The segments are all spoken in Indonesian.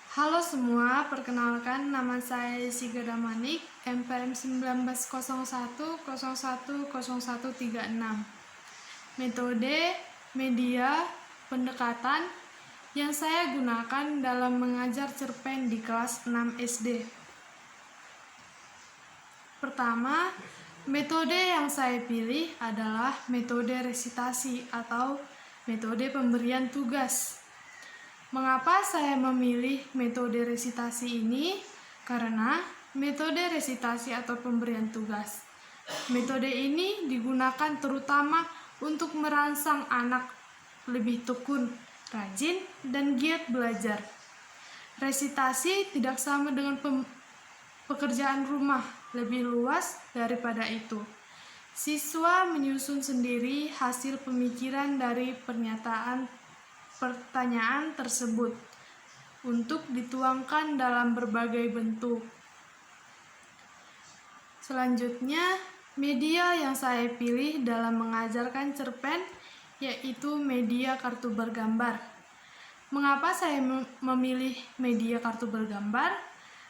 Halo semua, perkenalkan nama saya Siga Damanik, MPM 1901010136. Metode, media, pendekatan yang saya gunakan dalam mengajar cerpen di kelas 6 SD. Pertama, metode yang saya pilih adalah metode resitasi atau metode pemberian tugas. Mengapa saya memilih metode resitasi ini? Karena metode resitasi atau pemberian tugas. Metode ini digunakan terutama untuk merangsang anak lebih tekun, rajin, dan giat belajar. Resitasi tidak sama dengan pekerjaan rumah, lebih luas daripada itu. Siswa menyusun sendiri hasil pemikiran dari pertanyaan tersebut untuk dituangkan dalam berbagai bentuk. Selanjutnya, media yang saya pilih dalam mengajarkan cerpen yaitu media kartu bergambar. Mengapa saya memilih media kartu bergambar?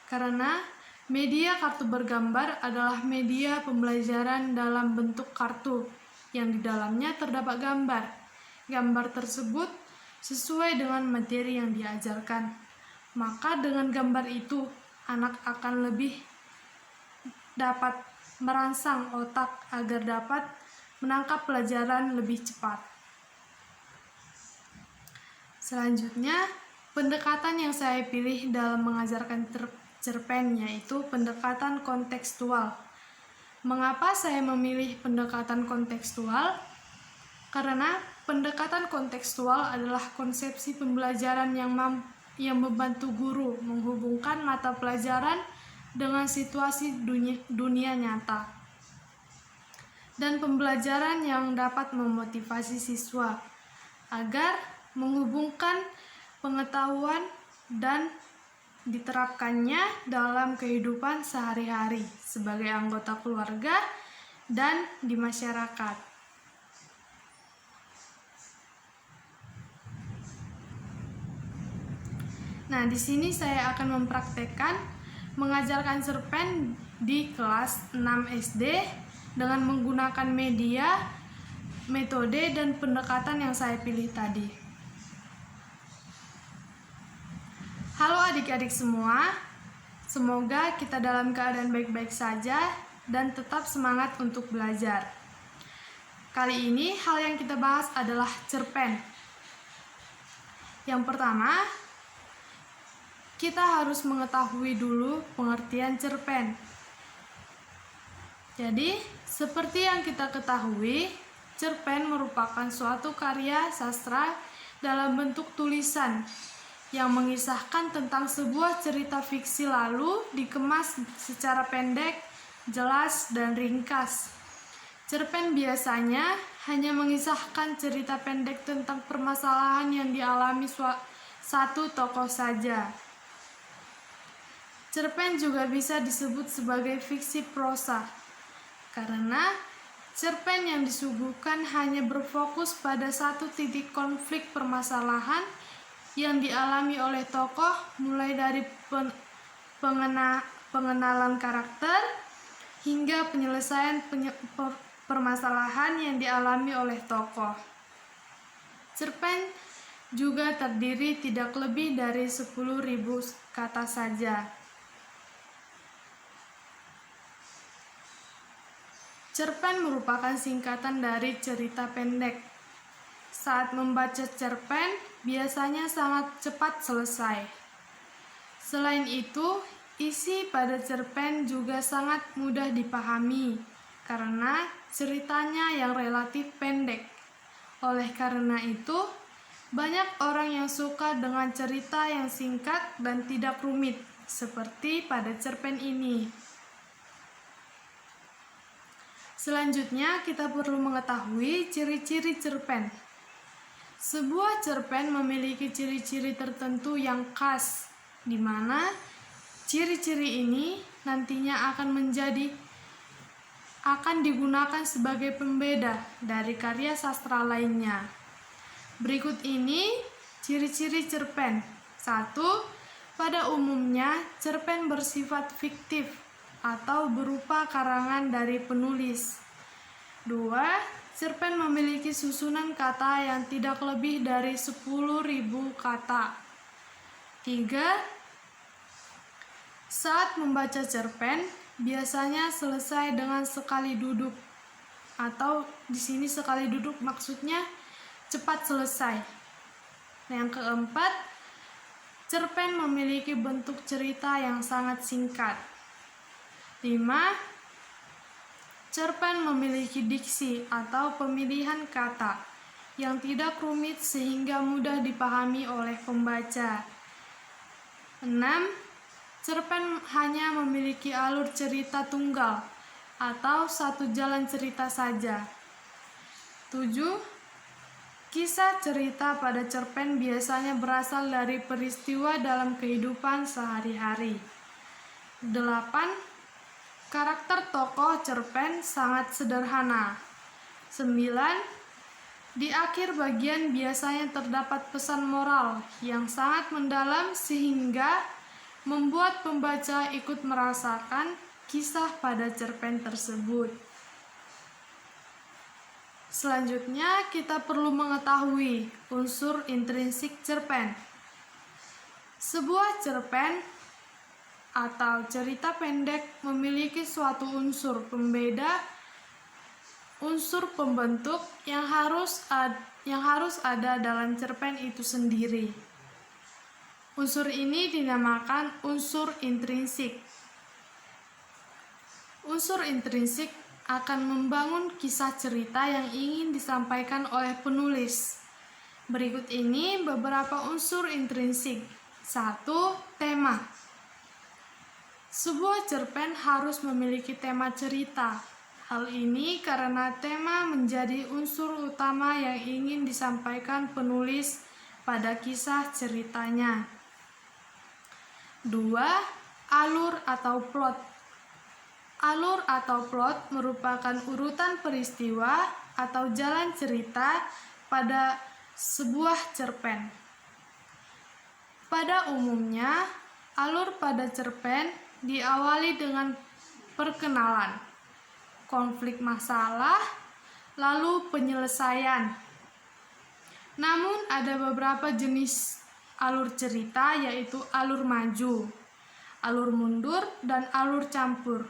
Karena media kartu bergambar adalah media pembelajaran dalam bentuk kartu yang di dalamnya terdapat gambar. Gambar tersebut sesuai dengan materi yang diajarkan. Maka dengan gambar itu, anak akan lebih dapat merangsang otak agar dapat menangkap pelajaran lebih cepat. Selanjutnya, pendekatan yang saya pilih dalam mengajarkan cerpen yaitu pendekatan kontekstual. Mengapa saya memilih pendekatan kontekstual? Karena pendekatan kontekstual adalah konsepsi pembelajaran yang membantu guru menghubungkan mata pelajaran dengan situasi dunia nyata, dan pembelajaran yang dapat memotivasi siswa agar menghubungkan pengetahuan dan diterapkannya dalam kehidupan sehari-hari sebagai anggota keluarga dan di masyarakat. Nah, di sini saya akan mempraktekkan mengajarkan cerpen di kelas 6 SD dengan menggunakan media, metode, dan pendekatan yang saya pilih tadi. Halo adik-adik semua, semoga kita dalam keadaan baik-baik saja dan tetap semangat untuk belajar. Kali ini hal yang kita bahas adalah cerpen. Yang pertama, kita harus mengetahui dulu pengertian cerpen. Jadi, seperti yang kita ketahui, cerpen merupakan suatu karya sastra dalam bentuk tulisan yang mengisahkan tentang sebuah cerita fiksi lalu dikemas secara pendek, jelas, dan ringkas. Cerpen biasanya hanya mengisahkan cerita pendek tentang permasalahan yang dialami satu tokoh saja. Cerpen juga bisa disebut sebagai fiksi prosa, karena cerpen yang disuguhkan hanya berfokus pada satu titik konflik permasalahan yang dialami oleh tokoh, mulai dari pengenalan karakter hingga penyelesaian permasalahan yang dialami oleh tokoh. Cerpen juga terdiri tidak lebih dari 10.000 kata saja. Cerpen merupakan singkatan dari cerita pendek. Saat membaca cerpen, biasanya sangat cepat selesai. Selain itu, isi pada cerpen juga sangat mudah dipahami, karena ceritanya yang relatif pendek. Oleh karena itu, banyak orang yang suka dengan cerita yang singkat dan tidak rumit, seperti pada cerpen ini. Selanjutnya, kita perlu mengetahui ciri-ciri cerpen. Sebuah cerpen memiliki ciri-ciri tertentu yang khas, di mana ciri-ciri ini nantinya akan digunakan sebagai pembeda dari karya sastra lainnya. Berikut ini ciri-ciri cerpen. 1. Pada umumnya, cerpen bersifat fiktif atau berupa karangan dari penulis. 2. Cerpen memiliki susunan kata yang tidak lebih dari 10.000 kata. 3. Saat membaca cerpen, biasanya selesai dengan sekali duduk. Atau di sini sekali duduk maksudnya cepat selesai. Yang keempat, cerpen memiliki bentuk cerita yang sangat singkat. 5. Cerpen memiliki diksi atau pemilihan kata yang tidak rumit sehingga mudah dipahami oleh pembaca. 6. Cerpen hanya memiliki alur cerita tunggal atau satu jalan cerita saja. 7. Kisah cerita pada cerpen biasanya berasal dari peristiwa dalam kehidupan sehari-hari. 8. Karakter tokoh cerpen sangat sederhana. 9. Di akhir bagian biasanya terdapat pesan moral yang sangat mendalam sehingga membuat pembaca ikut merasakan kisah pada cerpen tersebut. Selanjutnya, kita perlu mengetahui unsur intrinsik cerpen. Sebuah cerpen atau cerita pendek memiliki suatu unsur pembeda, unsur pembentuk yang harus ada dalam cerpen itu sendiri. Unsur ini dinamakan unsur intrinsik. Unsur intrinsik akan membangun kisah cerita yang ingin disampaikan oleh penulis. Berikut ini beberapa unsur intrinsik. 1. Tema. Sebuah cerpen harus memiliki tema cerita. Hal ini karena tema menjadi unsur utama yang ingin disampaikan penulis pada kisah ceritanya. 2. Alur atau plot. Alur atau plot merupakan urutan peristiwa atau jalan cerita pada sebuah cerpen. Pada umumnya, alur pada cerpen diawali dengan perkenalan, konflik masalah, lalu penyelesaian. Namun ada beberapa jenis alur cerita, yaitu alur maju, alur mundur, dan alur campur.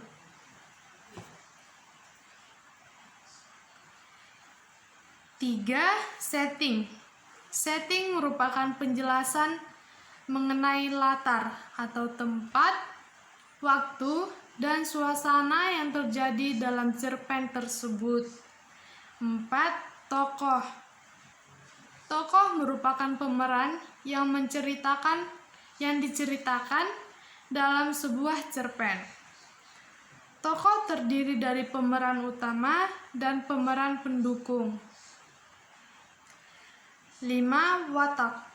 3. Setting. Setting merupakan penjelasan mengenai latar atau tempat, waktu, dan suasana yang terjadi dalam cerpen tersebut. 4. Tokoh. Tokoh merupakan pemeran yang diceritakan dalam sebuah cerpen. Tokoh terdiri dari pemeran utama dan pemeran pendukung. 5. Watak.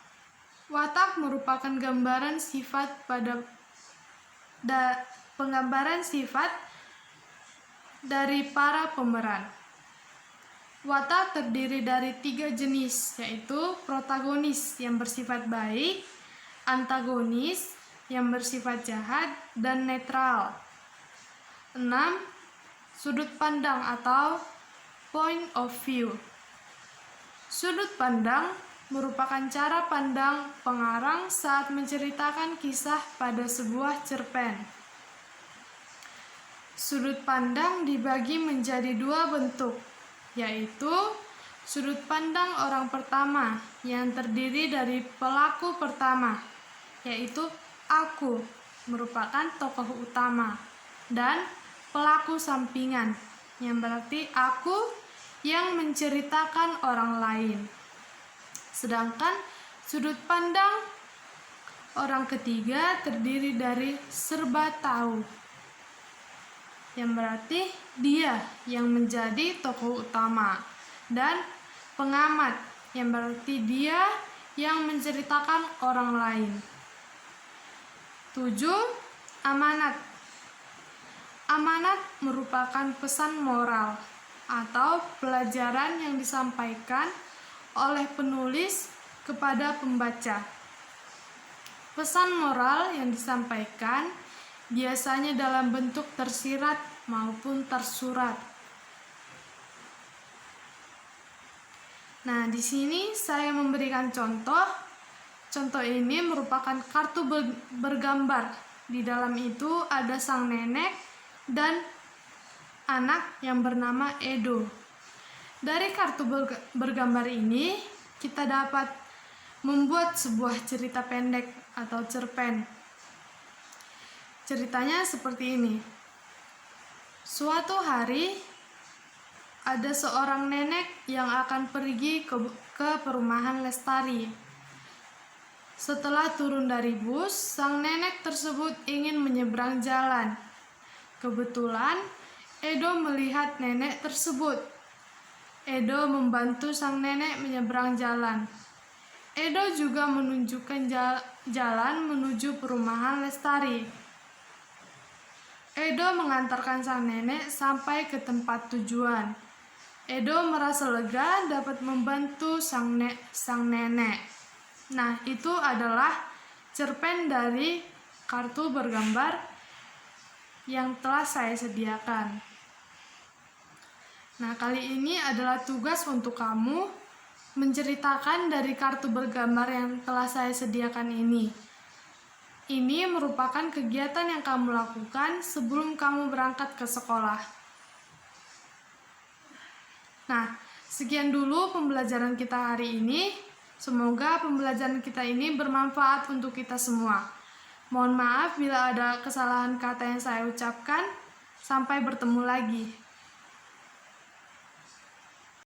Watak merupakan penggambaran sifat dari para pemeran. Watak terdiri dari 3 jenis, yaitu protagonis yang bersifat baik, antagonis yang bersifat jahat, dan netral. 6. Sudut pandang atau point of view. Sudut pandang merupakan cara pandang pengarang saat menceritakan kisah pada sebuah cerpen. Sudut pandang dibagi menjadi 2 bentuk, yaitu sudut pandang orang pertama yang terdiri dari pelaku pertama, yaitu aku, merupakan tokoh utama, dan pelaku sampingan, yang berarti aku yang menceritakan orang lain. Sedangkan sudut pandang orang ketiga terdiri dari serba tahu, yang berarti dia yang menjadi tokoh utama, dan pengamat, yang berarti dia yang menceritakan orang lain. 7. Amanat. Amanat merupakan pesan moral atau pelajaran yang disampaikan oleh penulis kepada pembaca. Pesan moral yang disampaikan biasanya dalam bentuk tersirat maupun tersurat. Nah, di sini saya memberikan contoh. Contoh ini merupakan kartu bergambar. Di dalam itu ada sang nenek dan anak yang bernama Edo. Dari kartu bergambar ini, kita dapat membuat sebuah cerita pendek atau cerpen. Ceritanya seperti ini. Suatu hari, ada seorang nenek yang akan pergi ke perumahan Lestari. Setelah turun dari bus, sang nenek tersebut ingin menyeberang jalan. Kebetulan, Edo melihat nenek tersebut. Edo membantu sang nenek menyeberang jalan. Edo juga menunjukkan jalan menuju perumahan Lestari. Edo mengantarkan sang nenek sampai ke tempat tujuan. Edo merasa lega dapat membantu sang nenek. Nah, itu adalah cerpen dari kartu bergambar yang telah saya sediakan. Nah, kali ini adalah tugas untuk kamu menceritakan dari kartu bergambar yang telah saya sediakan ini. Ini merupakan kegiatan yang kamu lakukan sebelum kamu berangkat ke sekolah. Nah, sekian dulu pembelajaran kita hari ini. Semoga pembelajaran kita ini bermanfaat untuk kita semua. Mohon maaf bila ada kesalahan kata yang saya ucapkan. Sampai bertemu lagi.